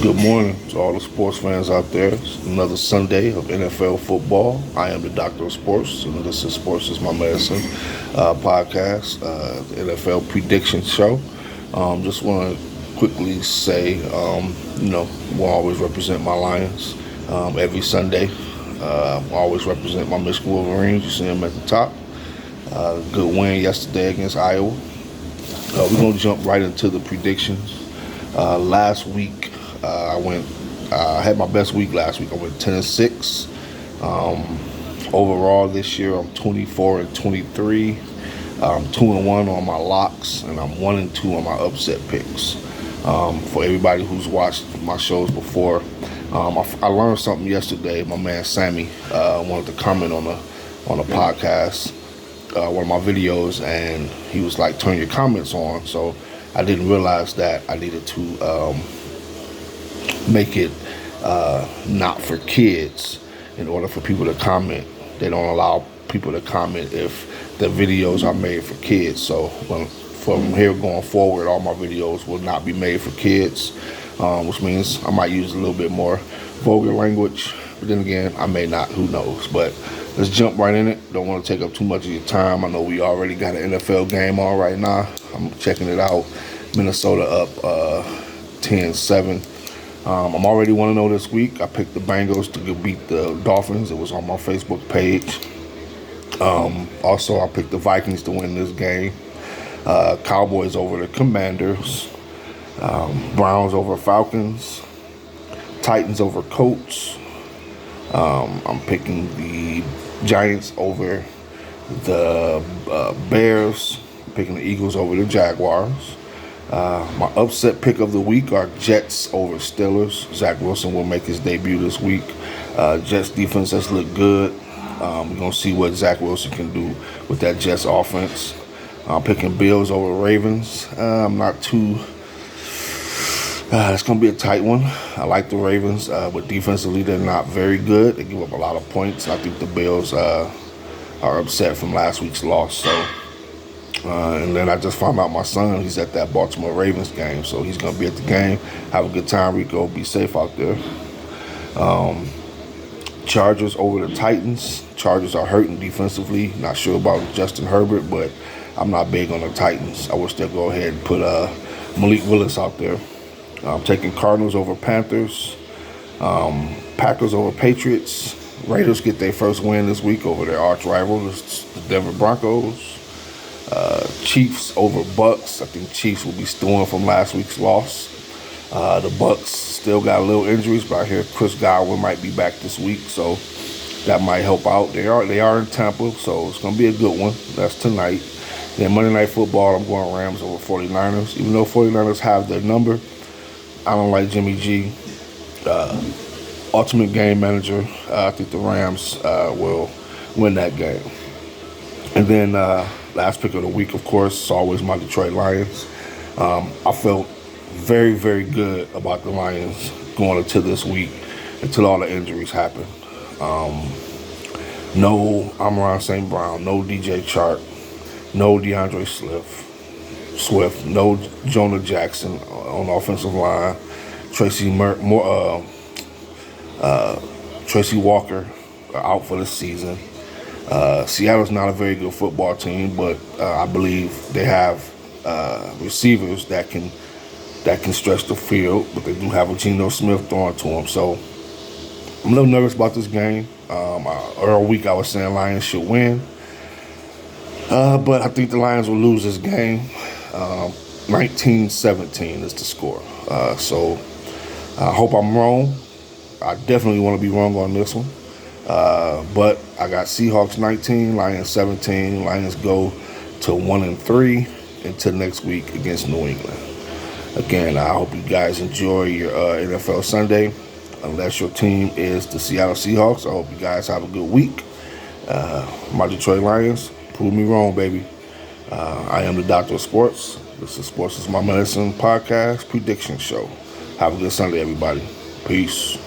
Good morning to all the sports fans out there. It's another Sunday of NFL football. I am the Doctor of Sports, and this is Sports is My Medicine podcast, the NFL prediction show. Just want to quickly say, we'll always represent my Lions every Sunday. We'll always represent my Michigan Wolverines. You see them at the top. Good win yesterday against Iowa. We're going to jump right into the predictions. Last week, I had my best week last week. I went 10-6. Overall this year, I'm 24-23. I'm 2-1 on my locks, and I'm 1-2 on my upset picks. For everybody who's watched my shows before, I learned something yesterday. My man Sammy wanted to comment on a podcast, one of my videos, and he was like, "Turn your comments on." So I didn't realize that I needed to make it not for kids in order for people to comment. They don't allow people to comment if the videos are made for kids. So from here going forward, all my videos will not be made for kids, which means I might use a little bit more vulgar language. But then again, I may not, who knows. But let's jump right in it. Don't want to take up too much of your time. I know we already got an NFL game on right now. I'm checking it out. Minnesota up 10-7. I'm already 1-0 this week. I picked the Bengals to beat the Dolphins. It was on my Facebook page. Also, I picked the Vikings to win this game. Cowboys over the Commanders. Browns over Falcons. Titans over Colts. I'm picking the Giants over the Bears. I'm picking the Eagles over the Jaguars. My upset pick of the week are Jets over Steelers. Zach Wilson will make his debut this week. Jets defense has looked good. We're going to see what Zach Wilson can do with that Jets offense. I'm picking Bills over Ravens. I'm not too... it's going to be a tight one. I like the Ravens, but defensively they're not very good. They give up a lot of points. I think the Bills are upset from last week's loss. So, and then I just found out my son, he's at that Baltimore Ravens game, so he's going to be at the game. Have a good time, Rico. Be safe out there. Chargers over the Titans. Chargers are hurting defensively. Not sure about Justin Herbert, but I'm not big on the Titans. I wish they'd go ahead and put Malik Willis out there. I'm taking Cardinals over Panthers. Packers over Patriots. Raiders get their first win this week over their arch rivals, the Denver Broncos. Chiefs over Bucks. I think Chiefs will be stewing from last week's loss. The Bucks still got a little injuries, but I hear Chris Godwin might be back this week, so that might help out. They are in Tampa, so it's going to be a good one. That's tonight. Then Monday Night Football, I'm going Rams over 49ers. Even though 49ers have their number, I don't like Jimmy G. Ultimate game manager. I think the Rams will win that game. And then last pick of the week, of course, is always my Detroit Lions. I felt very, very good about the Lions going into this week until all the injuries happened. No Amon-Ra St. Brown, no DJ Chark, no DeAndre Swift, no Jonah Jackson on the offensive line, Tracy Walker out for the season. Seattle's not a very good football team, but I believe they have receivers that can stretch the field, but they do have a Geno Smith throwing to them. So I'm a little nervous about this game. Early week I was saying Lions should win, but I think the Lions will lose this game. 19-17 is the score. So I hope I'm wrong. I definitely want to be wrong on this one. But I got Seahawks 19, Lions 17. Lions go to 1-3 into next week against New England. Again, I hope you guys enjoy your NFL Sunday. Unless your team is the Seattle Seahawks, I hope you guys have a good week. My Detroit Lions, prove me wrong, baby. I am the Doctor of Sports. This is Sports is My Medicine podcast prediction show. Have a good Sunday, everybody. Peace.